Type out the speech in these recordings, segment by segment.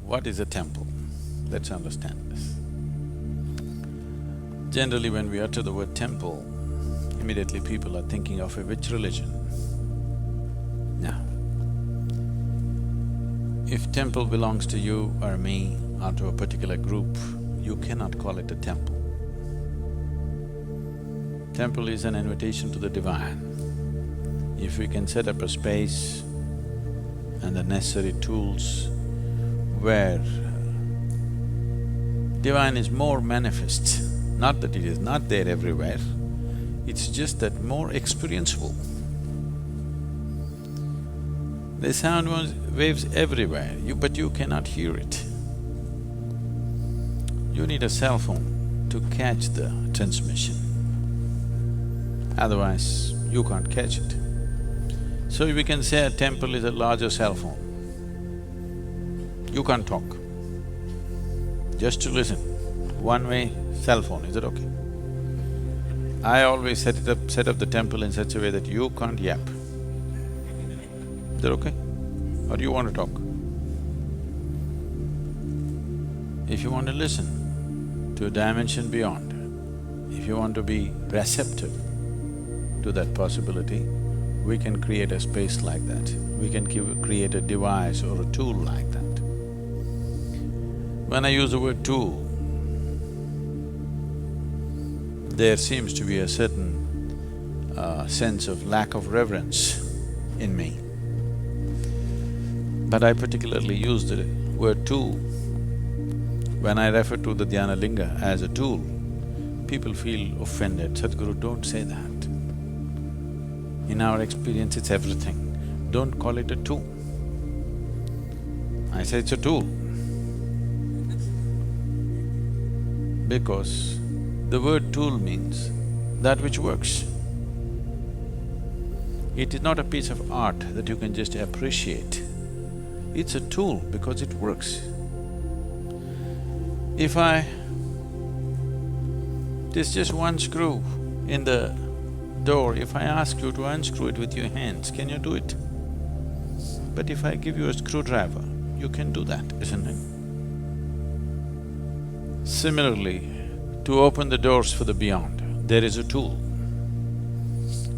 What is a temple? Let's understand this. Generally, when we utter the word temple, immediately people are thinking of which religion? Now, if temple belongs to you or me or to a particular group, you cannot call it a temple. Temple is an invitation to the divine. If we can set up a space and the necessary tools where divine is more manifest, not that it is not there everywhere, it's just that more experiential. There's sound waves everywhere, but you cannot hear it. You need a cell phone to catch the transmission, otherwise you can't catch it. So we can say a temple is a larger cell phone. You can't talk, just to listen, one-way cell phone, is it okay? I always set up the temple in such a way that you can't yap. Is that okay? Or do you want to talk? If you want to listen to a dimension beyond, if you want to be receptive to that possibility, we can create a space like that. We can create a device or a tool like that. When I use the word tool, there seems to be a certain sense of lack of reverence in me. But I particularly use the word tool. When I refer to the Dhyana Linga as a tool, people feel offended. Sadhguru, don't say that. In our experience, it's everything. Don't call it a tool. I say it's a tool. Because the word tool means that which works. It is not a piece of art that you can just appreciate. It's a tool because it works. There's just one screw in the door, if I ask you to unscrew it with your hands, can you do it? But if I give you a screwdriver, you can do that, isn't it? Similarly, to open the doors for the beyond, there is a tool.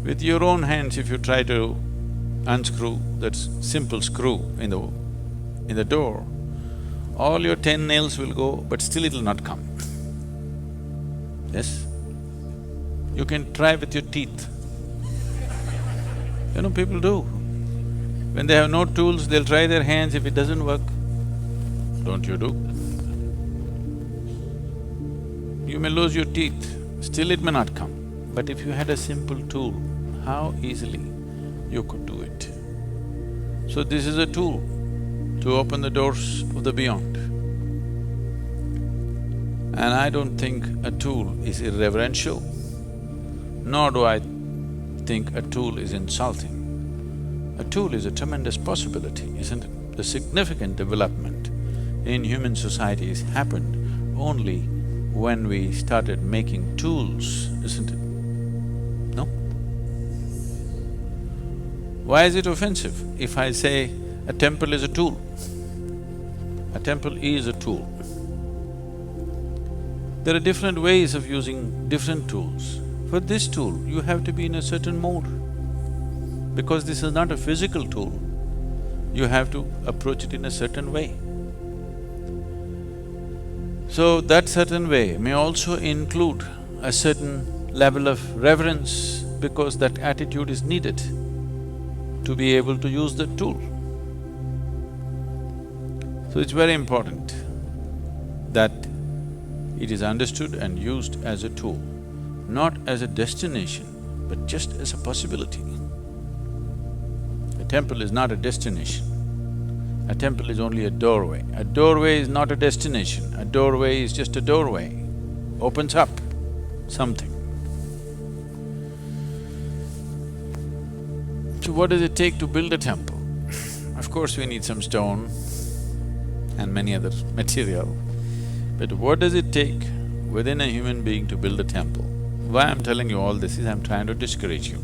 With your own hands, if you try to unscrew that simple screw in the door, all your 10 nails will go, but still it'll not come. Yes? You can try with your teeth. You know, people do. When they have no tools, they'll try their hands, if it doesn't work, don't you do? You may lose your teeth, still it may not come. But if you had a simple tool, how easily you could do it. So this is a tool to open the doors of the beyond. And I don't think a tool is irreverential, nor do I think a tool is insulting. A tool is a tremendous possibility, isn't it? The significant development in human society has happened only when we started making tools, isn't it? No? Why is it offensive if I say a temple is a tool? A temple is a tool. There are different ways of using different tools. For this tool, you have to be in a certain mode. Because this is not a physical tool, you have to approach it in a certain way. So that certain way may also include a certain level of reverence, because that attitude is needed to be able to use the tool. So it's very important that it is understood and used as a tool, not as a destination, but just as a possibility. A temple is not a destination. A temple is only a doorway. A doorway is not a destination. A doorway is just a doorway, opens up something. So what does it take to build a temple? Of course, we need some stone and many other material. But what does it take within a human being to build a temple? Why I'm telling you all this is I'm trying to discourage you.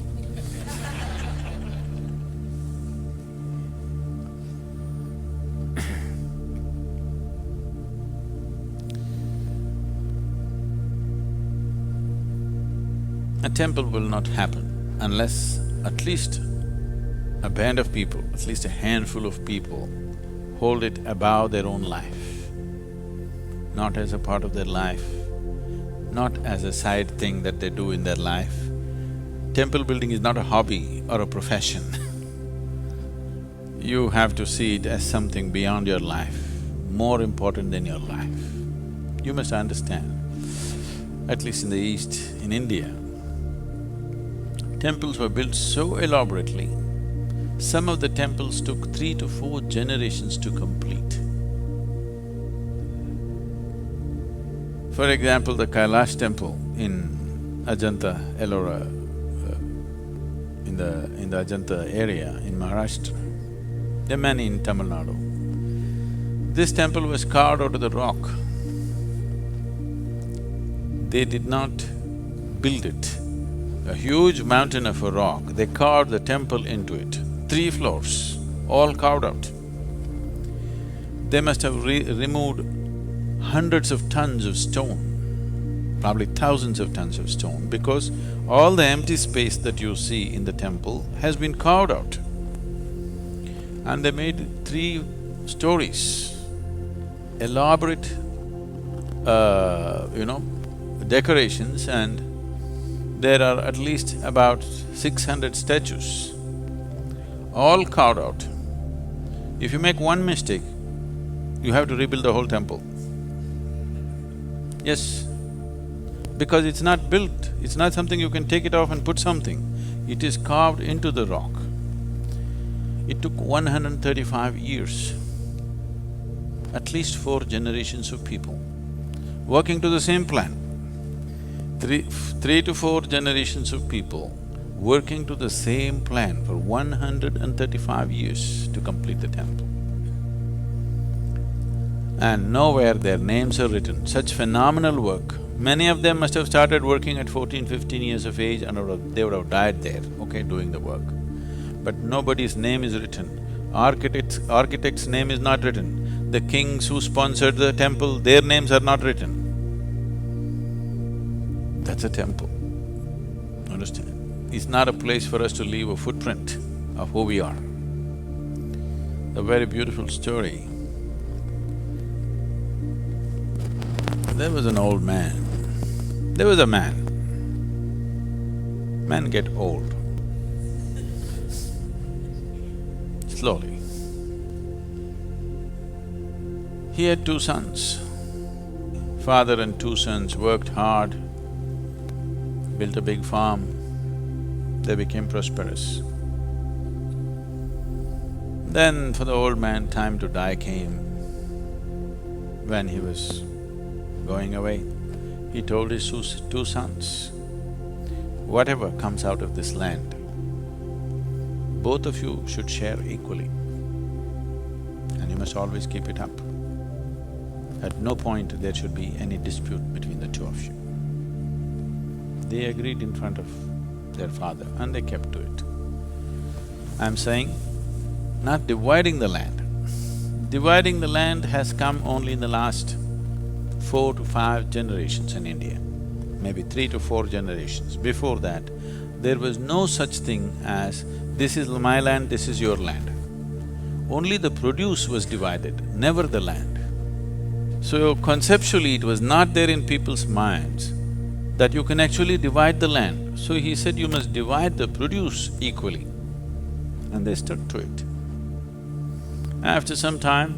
a temple will not happen unless at least a band of people, at least a handful of people hold it above their own life, not as a part of their life, not as a side thing that they do in their life. Temple building is not a hobby or a profession. You have to see it as something beyond your life, more important than your life. You must understand, at least in the East, in India, temples were built so elaborately, some of the temples took 3 to 4 generations to complete. For example, the Kailash temple in Ajanta, Ellora, in the Ajanta area in Maharashtra. There are many in Tamil Nadu. This temple was carved out of the rock. They did not build it. A huge mountain of a rock, they carved the temple into it. 3 floors, all carved out. They must have removed hundreds of tons of stone, probably thousands of tons of stone, because all the empty space that you see in the temple has been carved out. And they made 3 stories, elaborate, decorations, and there are at least about 600 statues, all carved out. If you make one mistake, you have to rebuild the whole temple. Yes, because it's not built, it's not something you can take it off and put something. It is carved into the rock. It took 135 years, at least 4 generations of people working to the same plan. Three to 4 generations of people working to the same plan for 135 years to complete the temple. And nowhere their names are written. Such phenomenal work. Many of them must have started working at 14, 15 years of age and they would have died there, okay, doing the work. But nobody's name is written. Architect's name is not written. The kings who sponsored the temple, their names are not written. That's a temple, understand? It's not a place for us to leave a footprint of who we are. A very beautiful story. There was an old man. There was a man. Men get old. Slowly. He had 2 sons. Father and 2 sons worked hard, built a big farm, they became prosperous. Then for the old man, time to die came. When he was going away, he told his 2 sons, whatever comes out of this land, both of you should share equally, and you must always keep it up. At no point there should be any dispute between the 2 of you. They agreed in front of their father and they kept to it. I'm saying, not dividing the land. Dividing the land has come only in the last 4 to 5 generations in India, maybe 3 to 4 generations. Before that, there was no such thing as, this is my land, this is your land. Only the produce was divided, never the land. So conceptually, it was not there in people's minds that you can actually divide the land. So he said, you must divide the produce equally. And they stuck to it. After some time,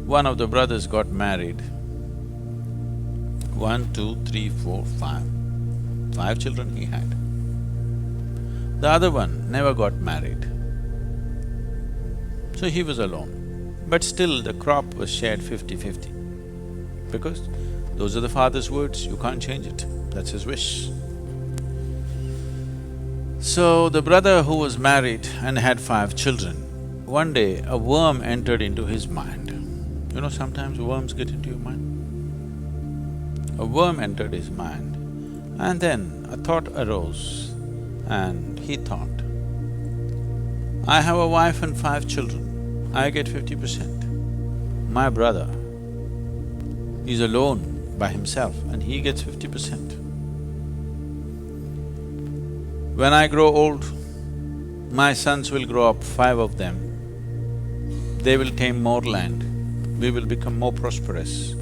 one of the brothers got married. 1, 2, 3, 4, 5. 5 children he had. The other one never got married. So he was alone. But still the crop was shared 50-50. Because those are the father's words, you can't change it, that's his wish. So the brother who was married and had 5 children, one day a worm entered into his mind. You know, sometimes worms get into your mind. A worm entered his mind, and then a thought arose, and he thought, I have a wife and 5 children, I get 50%. My brother is alone by himself and he gets 50%. When I grow old, my sons will grow up, 5 of them. They will tame more land, we will become more prosperous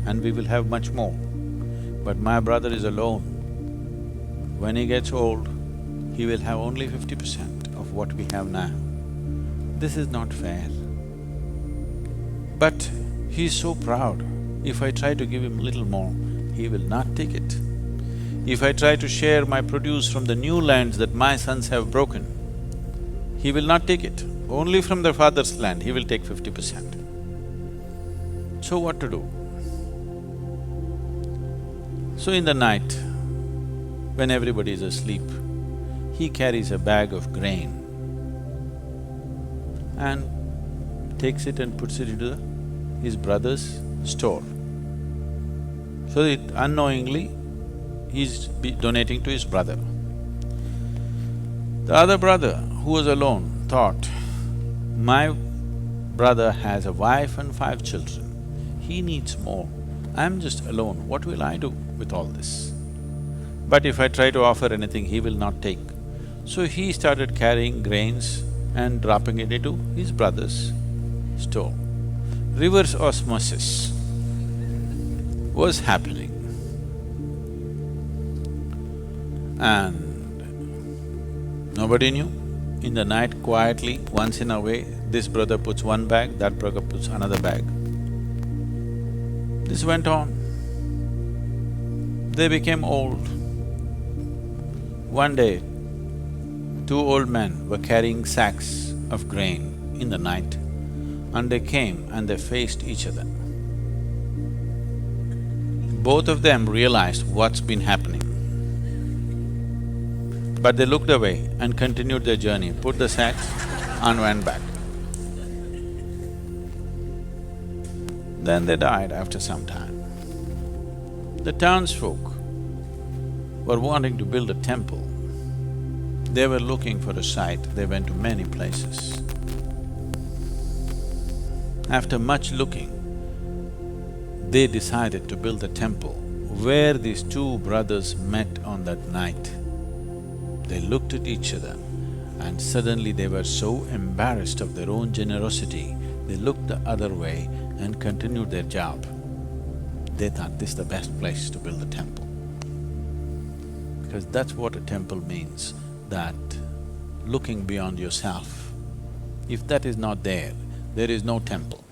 and we will have much more. But my brother is alone. When he gets old, he will have only 50% of what we have now. This is not fair. But he's so proud. If I try to give him little more, he will not take it. If I try to share my produce from the new lands that my sons have broken, he will not take it. Only from the father's land, he will take 50%. So what to do? So in the night, when everybody is asleep, he carries a bag of grain and takes it and puts it into his brother's store. So that unknowingly, he's donating to his brother. The other brother, who was alone, thought, my brother has a wife and 5 children, he needs more. I'm just alone, what will I do with all this? But if I try to offer anything, he will not take. So he started carrying grains and dropping it into his brother's store. Reverse osmosis was happening. And nobody knew. In the night, quietly, once in a way, this brother puts one bag, that brother puts another bag. This went on. They became old. One day, 2 old men were carrying sacks of grain in the night, and they came and they faced each other. Both of them realized what's been happening. But they looked away and continued their journey, put the sacks and went back. Then they died after some time. The townsfolk were wanting to build a temple. They were looking for a site, they went to many places. After much looking, they decided to build a temple where these 2 brothers met on that night. They looked at each other and suddenly they were so embarrassed of their own generosity, they looked the other way and continued their job. They thought this is the best place to build a temple. Because that's what a temple means, that looking beyond yourself. If that is not there, there is no temple.